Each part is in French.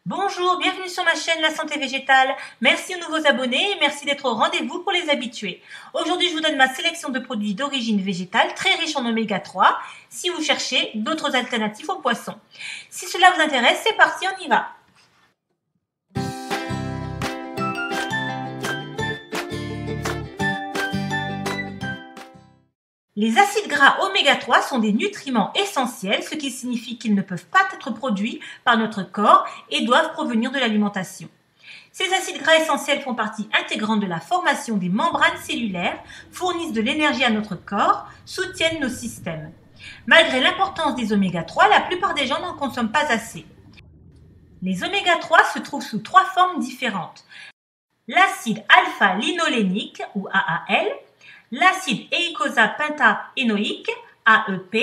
Bonjour, bienvenue sur ma chaîne La Santé Végétale. Merci aux nouveaux abonnés et merci d'être au rendez-vous pour les habitués. Aujourd'hui, je vous donne ma sélection de produits d'origine végétale très riches en oméga 3 si vous cherchez d'autres alternatives aux poissons. Si cela vous intéresse, c'est parti, on y va. Les acides gras oméga 3 sont des nutriments essentiels, ce qui signifie qu'ils ne peuvent pas être produits par notre corps et doivent provenir de l'alimentation. Ces acides gras essentiels font partie intégrante de la formation des membranes cellulaires, fournissent de l'énergie à notre corps, soutiennent nos systèmes. Malgré l'importance des oméga 3, la plupart des gens n'en consomment pas assez. Les oméga 3 se trouvent sous 3 formes différentes. L'acide alpha-linolénique ou AAL, l'acide eicosapentaénoïque, AEP,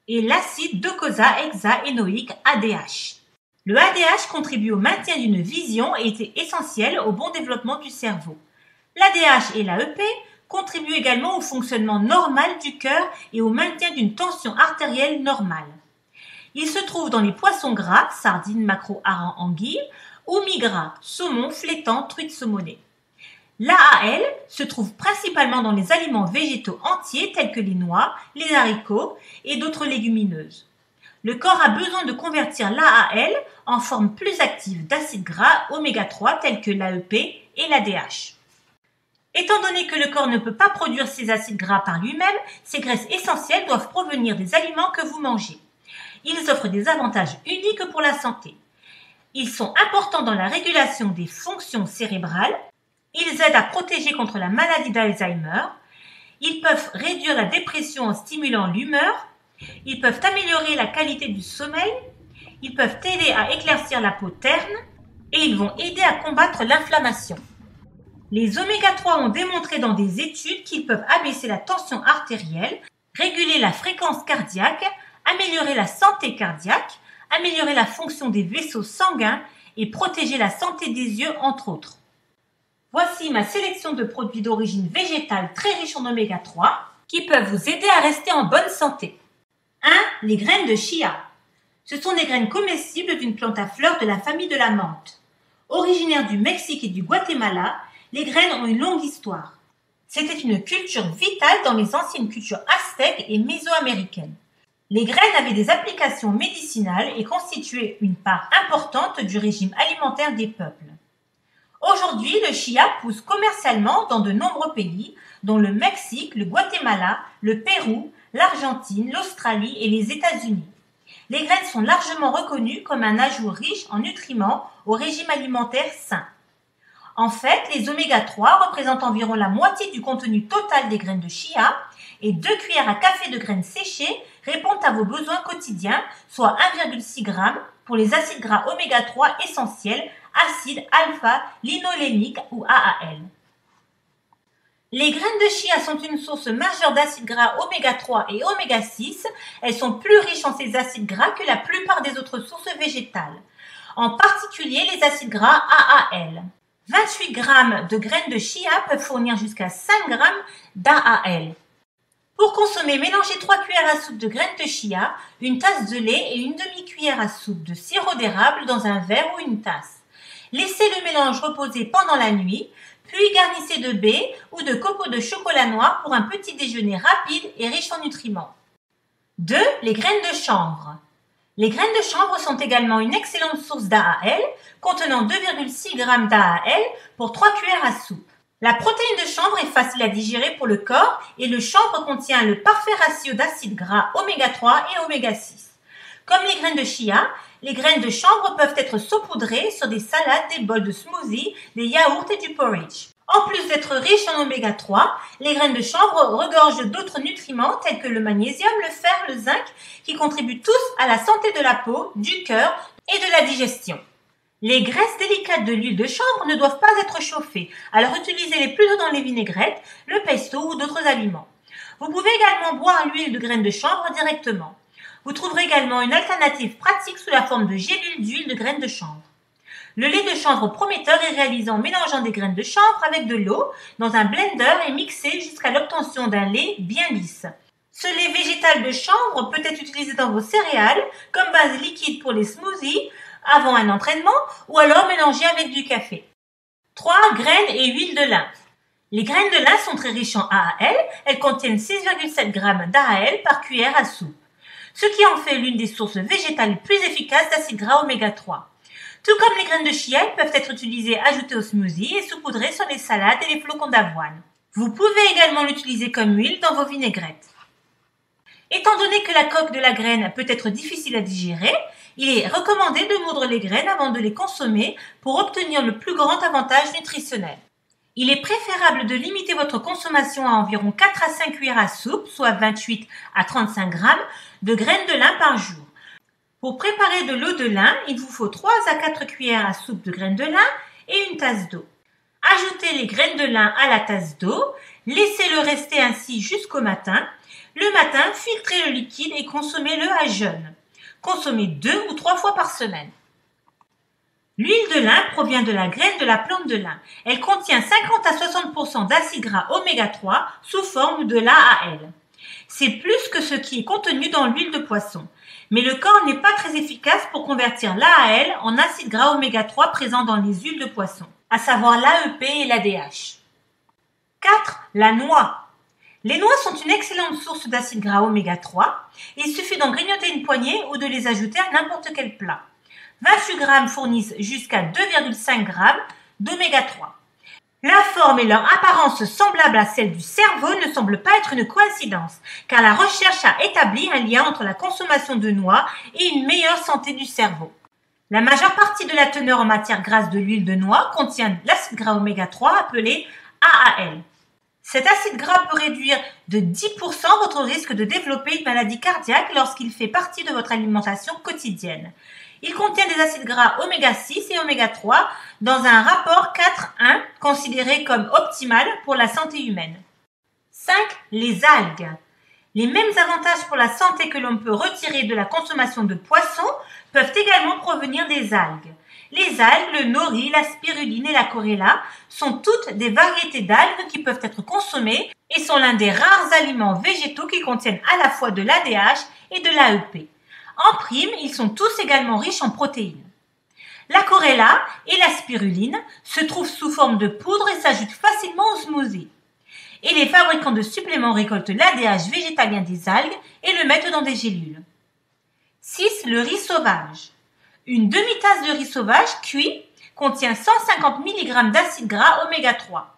et l'acide docosahexaénoïque, ADH. Le ADH contribue au maintien d'une vision et était essentiel au bon développement du cerveau. L'ADH et l'AEP contribuent également au fonctionnement normal du cœur et au maintien d'une tension artérielle normale. Il se trouve dans les poissons gras, sardines, maquereaux, harengs, anguilles, ou mi-gras, saumon, flétan, truite saumonée. L'AAL se trouve principalement dans les aliments végétaux entiers tels que les noix, les haricots et d'autres légumineuses. Le corps a besoin de convertir l'AAL en forme plus active d'acides gras oméga 3 tels que l'AEP et l'ADH. Étant donné que le corps ne peut pas produire ces acides gras par lui-même, ces graisses essentielles doivent provenir des aliments que vous mangez. Ils offrent des avantages uniques pour la santé. Ils sont importants dans la régulation des fonctions cérébrales. Ils aident à protéger contre la maladie d'Alzheimer. Ils peuvent réduire la dépression en stimulant l'humeur. Ils peuvent améliorer la qualité du sommeil. Ils peuvent aider à éclaircir la peau terne. Et ils vont aider à combattre l'inflammation. Les oméga 3 ont démontré dans des études qu'ils peuvent abaisser la tension artérielle, réguler la fréquence cardiaque, améliorer la santé cardiaque, améliorer la fonction des vaisseaux sanguins et protéger la santé des yeux, entre autres. Voici ma sélection de produits d'origine végétale très riches en oméga 3 qui peuvent vous aider à rester en bonne santé. 1. Les graines de chia. Ce sont des graines comestibles d'une plante à fleurs de la famille de la menthe. Originaires du Mexique et du Guatemala, les graines ont une longue histoire. C'était une culture vitale dans les anciennes cultures aztèques et mésoaméricaines. Les graines avaient des applications médicinales et constituaient une part importante du régime alimentaire des peuples. Aujourd'hui, le chia pousse commercialement dans de nombreux pays, dont le Mexique, le Guatemala, le Pérou, l'Argentine, l'Australie et les États-Unis. Les graines sont largement reconnues comme un ajout riche en nutriments au régime alimentaire sain. En fait, les oméga 3 représentent environ la moitié du contenu total des graines de chia et 2 cuillères à café de graines séchées répondent à vos besoins quotidiens, soit 1,6 g pour les acides gras oméga 3 essentiels, acides alpha-linoléniques ou AAL. Les graines de chia sont une source majeure d'acides gras oméga 3 et oméga 6. Elles sont plus riches en ces acides gras que la plupart des autres sources végétales, en particulier les acides gras AAL. 28 g de graines de chia peuvent fournir jusqu'à 5 g d'AAL. Pour consommer, mélangez 3 cuillères à soupe de graines de chia, une tasse de lait et une demi-cuillère à soupe de sirop d'érable dans un verre ou une tasse. Laissez le mélange reposer pendant la nuit, puis garnissez de baies ou de copeaux de chocolat noir pour un petit déjeuner rapide et riche en nutriments. 2. Les graines de chanvre. Les graines de chanvre sont également une excellente source d'AAL, contenant 2,6 g d'AAL pour 3 cuillères à soupe. La protéine de chanvre est facile à digérer pour le corps et le chanvre contient le parfait ratio d'acides gras oméga 3 et oméga 6. Comme les graines de chia, les graines de chanvre peuvent être saupoudrées sur des salades, des bols de smoothie, des yaourts et du porridge. En plus d'être riches en oméga 3, les graines de chanvre regorgent d'autres nutriments tels que le magnésium, le fer, le zinc, qui contribuent tous à la santé de la peau, du cœur et de la digestion. Les graisses délicates de l'huile de chanvre ne doivent pas être chauffées, alors utilisez-les plutôt dans les vinaigrettes, le pesto ou d'autres aliments. Vous pouvez également boire l'huile de graines de chanvre directement. Vous trouverez également une alternative pratique sous la forme de gélules d'huile de graines de chanvre. Le lait de chanvre prometteur est réalisé en mélangeant des graines de chanvre avec de l'eau dans un blender et mixé jusqu'à l'obtention d'un lait bien lisse. Ce lait végétal de chanvre peut être utilisé dans vos céréales comme base liquide pour les smoothies, avant un entraînement ou alors mélangé avec du café. 3. Graines et huile de lin. Les graines de lin sont très riches en AAL. Elles contiennent 6,7 g d'AAL par cuillère à soupe, ce qui en fait l'une des sources végétales les plus efficaces d'acides gras oméga 3. Tout comme les graines de chia, elles peuvent être utilisées ajoutées au smoothie et saupoudrées sur les salades et les flocons d'avoine. Vous pouvez également l'utiliser comme huile dans vos vinaigrettes. Étant donné que la coque de la graine peut être difficile à digérer, il est recommandé de moudre les graines avant de les consommer pour obtenir le plus grand avantage nutritionnel. Il est préférable de limiter votre consommation à environ 4 à 5 cuillères à soupe, soit 28 à 35 g de graines de lin par jour. Pour préparer de l'eau de lin, il vous faut 3 à 4 cuillères à soupe de graines de lin et une tasse d'eau. Ajoutez les graines de lin à la tasse d'eau, laissez-le rester ainsi jusqu'au matin. Le matin, filtrez le liquide et consommez-le à jeun. Consommez 2 ou 3 fois par semaine. L'huile de lin provient de la graine de la plante de lin. Elle contient 50 à 60% d'acides gras oméga 3 sous forme de l'AAL. C'est plus que ce qui est contenu dans l'huile de poisson. Mais le corps n'est pas très efficace pour convertir l'AAL en acides gras oméga 3 présents dans les huiles de poisson, à savoir l'AEP et l'ADH. 4. La noix. Les noix sont une excellente source d'acides gras oméga 3. Il suffit d'en grignoter une poignée ou de les ajouter à n'importe quel plat. 28 g fournissent jusqu'à 2,5 g d'oméga 3. La forme et leur apparence semblables à celle du cerveau ne semblent pas être une coïncidence, car la recherche a établi un lien entre la consommation de noix et une meilleure santé du cerveau. La majeure partie de la teneur en matière grasse de l'huile de noix contient l'acide gras oméga 3 appelé AAL. Cet acide gras peut réduire de 10% votre risque de développer une maladie cardiaque lorsqu'il fait partie de votre alimentation quotidienne. Il contient des acides gras oméga 6 et oméga 3 dans un rapport 4:1 considéré comme optimal pour la santé humaine. 5. Les algues. Les mêmes avantages pour la santé que l'on peut retirer de la consommation de poissons peuvent également provenir des algues. Les algues, le nori, la spiruline et la chlorella sont toutes des variétés d'algues qui peuvent être consommées et sont l'un des rares aliments végétaux qui contiennent à la fois de l'ADH et de l'AEP. En prime, ils sont tous également riches en protéines. La chlorella et la spiruline se trouvent sous forme de poudre et s'ajoutent facilement au smoothie. Et les fabricants de suppléments récoltent l'ADH végétalien des algues et le mettent dans des gélules. 6. Le riz sauvage. Une demi-tasse de riz sauvage cuit contient 150 mg d'acides gras oméga 3.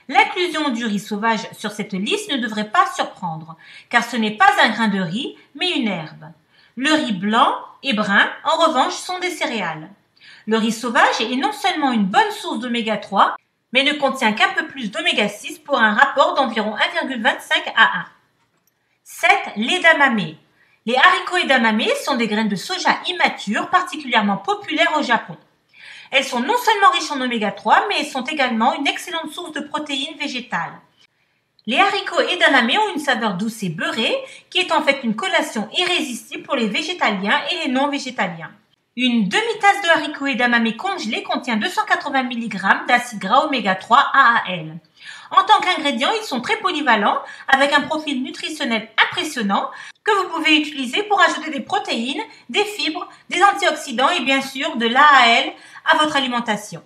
L'inclusion du riz sauvage sur cette liste ne devrait pas surprendre, car ce n'est pas un grain de riz, mais une herbe. Le riz blanc et brun, en revanche, sont des céréales. Le riz sauvage est non seulement une bonne source d'oméga 3, mais ne contient qu'un peu plus d'oméga 6 pour un rapport d'environ 1,25 à 1. 7. L'edamame. Les haricots edamame sont des graines de soja immatures particulièrement populaires au Japon. Elles sont non seulement riches en oméga 3, mais sont également une excellente source de protéines végétales. Les haricots edamame ont une saveur douce et beurrée, qui est en fait une collation irrésistible pour les végétaliens et les non-végétaliens. Une demi-tasse de haricots edamame congelés contient 280 mg d'acides gras oméga 3 AAL. En tant qu'ingrédients, ils sont très polyvalents, avec un profil nutritionnel impressionnant, que vous pouvez utiliser pour ajouter des protéines, des fibres, des antioxydants et bien sûr de l'AAL à votre alimentation.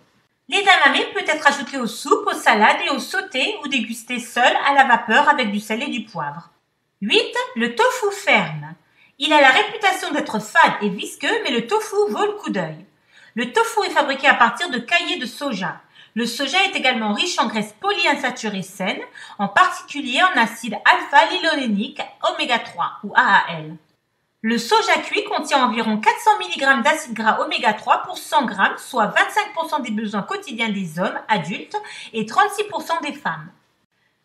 L'edamame peut être ajouté aux soupes, aux salades et aux sautés ou dégusté seul à la vapeur avec du sel et du poivre. 8. Le tofu ferme. Il a la réputation d'être fade et visqueux, mais le tofu vaut le coup d'œil. Le tofu est fabriqué à partir de caillés de soja. Le soja est également riche en graisses polyinsaturées saines, en particulier en acide alpha-lilolénique oméga 3 ou AAL. Le soja cuit contient environ 400 mg d'acides gras oméga 3 pour 100 g, soit 25% des besoins quotidiens des hommes adultes et 36% des femmes.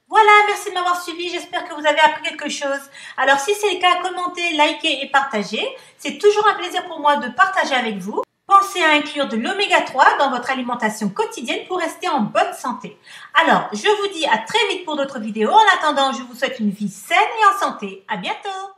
Voilà, merci de m'avoir suivi, j'espère que vous avez appris quelque chose. Alors si c'est le cas, commentez, likez et partagez. C'est toujours un plaisir pour moi de partager avec vous. Pensez à inclure de l'oméga 3 dans votre alimentation quotidienne pour rester en bonne santé. Alors, je vous dis à très vite pour d'autres vidéos. En attendant, je vous souhaite une vie saine et en santé. À bientôt!